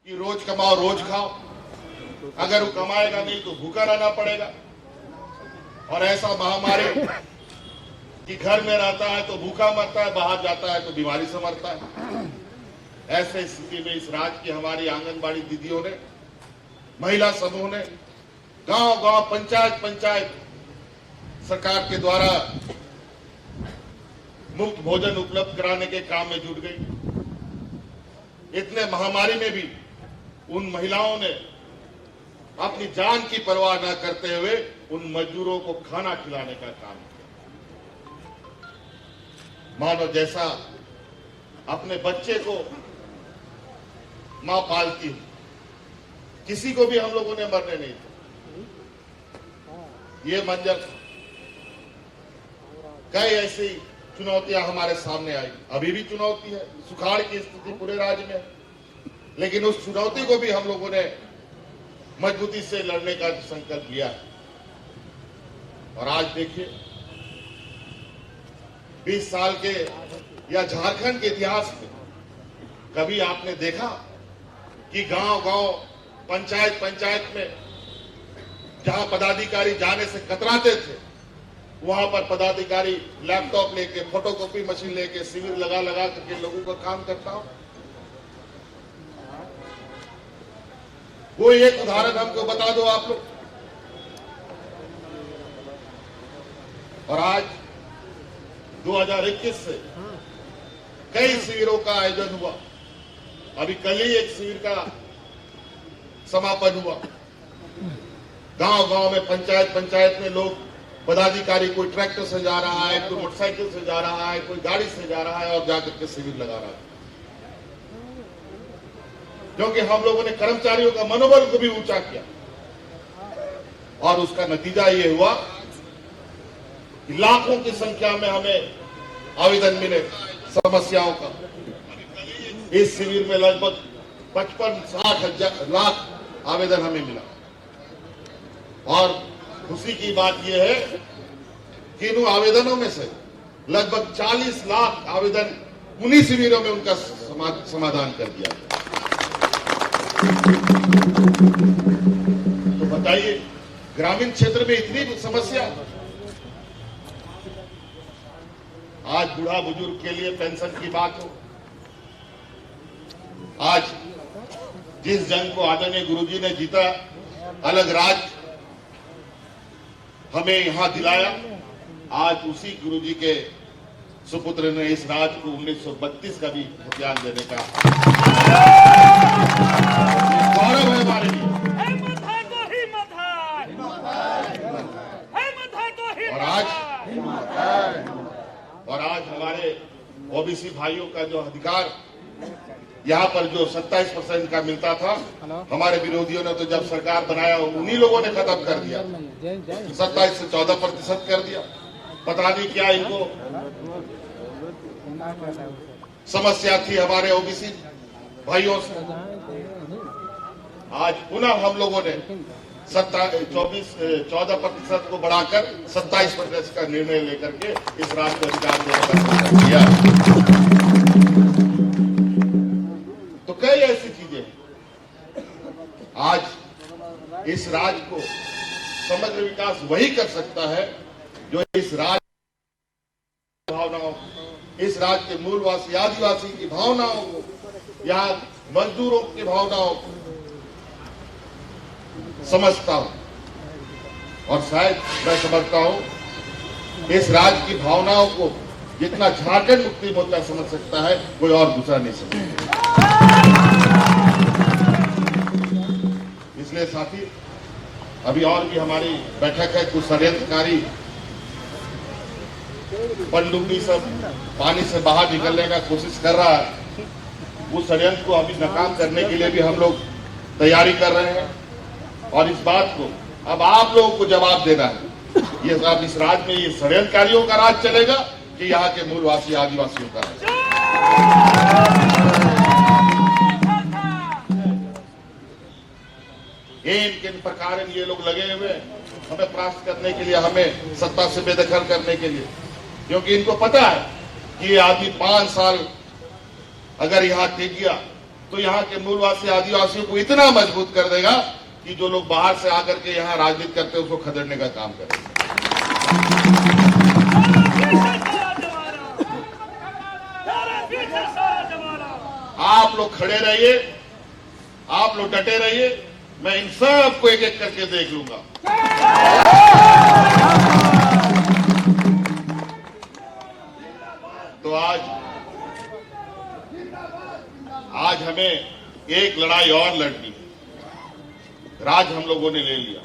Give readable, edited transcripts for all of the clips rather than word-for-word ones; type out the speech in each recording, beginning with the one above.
कि रोज कमाओ रोज खाओ, अगर वो कमाएगा नहीं तो भूखा रहना पड़ेगा। और ऐसा महामारी कि घर में रहता है तो भूखा मरता है, बाहर जाता है तो बीमारी से मरता है। ऐसे स्थिति में इस राज्य की हमारी आंगनबाड़ी दीदियों ने, महिला समूह ने गांव गांव पंचायत पंचायत सरकार के द्वारा मुफ्त भोजन उपलब्ध कराने के काम में जुट गई। इतने महामारी में भी उन महिलाओं ने अपनी जान की परवाह न करते हुए उन मजदूरों को खाना खिलाने का काम किया। मानो जैसा अपने बच्चे को मां पालती है, किसी को भी हम लोगों ने मरने नहीं दिया। ये मंजर था। कई ऐसी चुनौतियां हमारे सामने आई, अभी भी चुनौती है, सुखाड़ की स्थिति पूरे राज्य में है, लेकिन उस चुनौती को भी हम लोगों ने मजबूती से लड़ने का संकल्प लिया है। और आज देखिए 20 साल के या झारखंड के इतिहास में कभी आपने देखा कि गांव गांव पंचायत पंचायत में जहां पदाधिकारी जाने से कतराते थे, वहां पर पदाधिकारी लैपटॉप लेके, फोटोकॉपी मशीन लेके शिविर लगा लगा करके लोगों का काम करता हो? वो एक उदाहरण हमको बता दो आप लोग। और आज 2021 से कई शिविरों का आयोजन हुआ। अभी कल ही एक शिविर का समापन हुआ। गांव गांव में पंचायत पंचायत में लोग, पदाधिकारी कोई ट्रैक्टर से जा रहा है, कोई मोटरसाइकिल से जा रहा है, कोई गाड़ी से जा रहा है और जाकर के शिविर लगा रहा है। क्योंकि हम लोगों ने कर्मचारियों का मनोबल को भी ऊंचा किया और उसका नतीजा ये हुआ कि लाखों की संख्या में हमें आवेदन मिले समस्याओं का। इस शिविर में लगभग 55-60 लाख आवेदन हमें मिला। और खुशी की बात यह है कि इन आवेदनों में से लगभग 40 लाख आवेदन उन्हीं शिविरों में उनका समाधान कर दिया गया। तो बताइए, ग्रामीण क्षेत्र में इतनी समस्या। आज बूढ़ा बुजुर्ग के लिए पेंशन की बात हो, आज जिस जंग को आदरणीय गुरुजी ने जीता, अलग राज्य हमें यहां दिलाया, आज उसी गुरुजी के सुपुत्र ने इस राज्य को 1932 का भी ध्यान देने का गौरव है हमारे लिए। और आज हमारे ओबीसी भाइयों का जो अधिकार यहाँ पर जो 27% का मिलता था, हमारे विरोधियों ने तो जब सरकार बनाया उन्हीं लोगों ने खत्म कर दिया, 27 से 14% कर दिया। पता नहीं क्या इनको समस्या थी हमारे ओबीसी भाइयों से। आज पुनः हम लोगों ने 14% को बढ़ाकर 27% का निर्णय लेकर के इस राज्य को अधिकार देने का किया। तो कई ऐसी चीजें आज इस राज्य को समग्र विकास वही कर सकता है जो इस राज्य भावनाओं, इस राज्य के मूलवासी आदिवासी की भावनाओं को, यहाँ मजदूरों की भावनाओं को समझता हूं। और शायद मैं समझता हूं इस राज्य की भावनाओं को जितना झारखंड मुक्ति मोर्चा समझ सकता है, कोई और दूसरा नहीं समझता। इसलिए साथी, अभी और भी हमारी बैठक है। कुछ षड्यंत्रकारी पनडुब्बी सब पानी से बाहर निकलने का कोशिश कर रहा है। उस षड्यंत्र को अभी नाकाम करने के लिए भी हम लोग तैयारी कर रहे हैं। और इस बात को अब आप लोगों को जवाब देना है, ये अब इस राज्य में ये षड्यंत्रकारियों का राज चलेगा कि यहाँ के मूलवासी आदिवासियों का राज? किन प्रकार ये लोग लगे हुए हमें परास्त करने के लिए, हमें सत्ता से बेदखल करने के लिए। क्योंकि इनको पता है कि ये आदमी 5 साल अगर यहाँ टिक गया तो यहाँ के मूलवासी आदिवासियों को इतना मजबूत कर देगा कि जो लोग बाहर से आकर के यहाँ राजनीति करते हैं उसको खदेड़ने का काम करेंगे। आप लोग खड़े रहिए, आप लोग डटे रहिए, मैं इन सब को एक एक करके देख लूंगा। तो आज हमें एक लड़ाई और लड़नी है। राज हम लोगों ने ले लिया,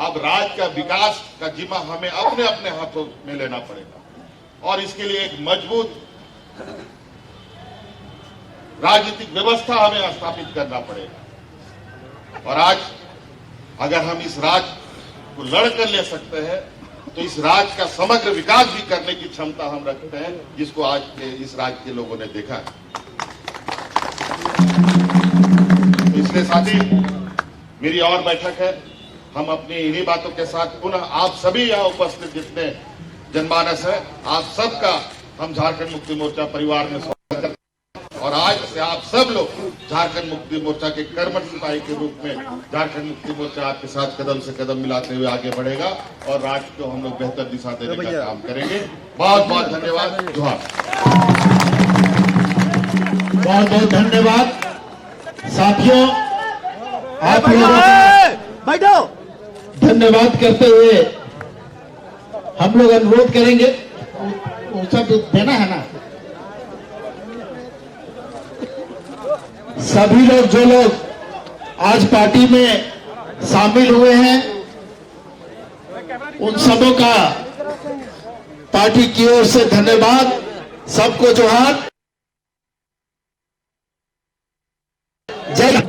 अब राज का विकास का जिम्मा हमें अपने अपने हाथों में लेना पड़ेगा और इसके लिए एक मजबूत राजनीतिक व्यवस्था हमें स्थापित करना पड़ेगा। और आज अगर हम इस राज को लड़कर ले सकते हैं तो इस राज का समग्र विकास भी करने की क्षमता हम रखते हैं, जिसको आज के इस राज्य के लोगों ने देखा है। तो इसलिए साथी, मेरी और बैठक है, हम अपनी इन्हीं बातों के साथ पुनः आप सभी यहाँ उपस्थित जितने जनमानस है, आप सबका हम झारखंड मुक्ति मोर्चा परिवार में स्वागत करते हैं। और आज से आप सब लोग झारखंड मुक्ति मोर्चा के कर्मठ सिपाही के रूप में झारखंड मुक्ति मोर्चा आपके साथ कदम से कदम मिलाते हुए आगे बढ़ेगा और राज्य को हम लोग बेहतर दिशा देने का काम करेंगे। बहुत बहुत धन्यवाद। जोहार। बहुत बहुत धन्यवाद साथियों, आप लोगों का धन्यवाद करते हुए हम लोग अनुरोध करेंगे, वो सब देना है ना, सभी लोग जो लोग आज पार्टी में शामिल हुए हैं उन सबों का पार्टी की ओर से धन्यवाद। सबको जोहार। जय।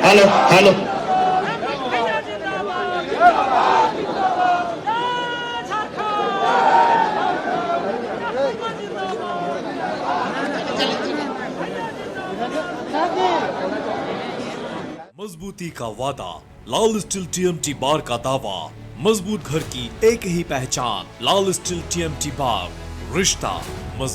हेलो हेलो, मजबूती का वादा, लाल स्टील टीएमटी बार का दावा, मजबूत घर की एक ही पहचान, लाल स्टील टीएमटी बार, रिश्ता मजबूत।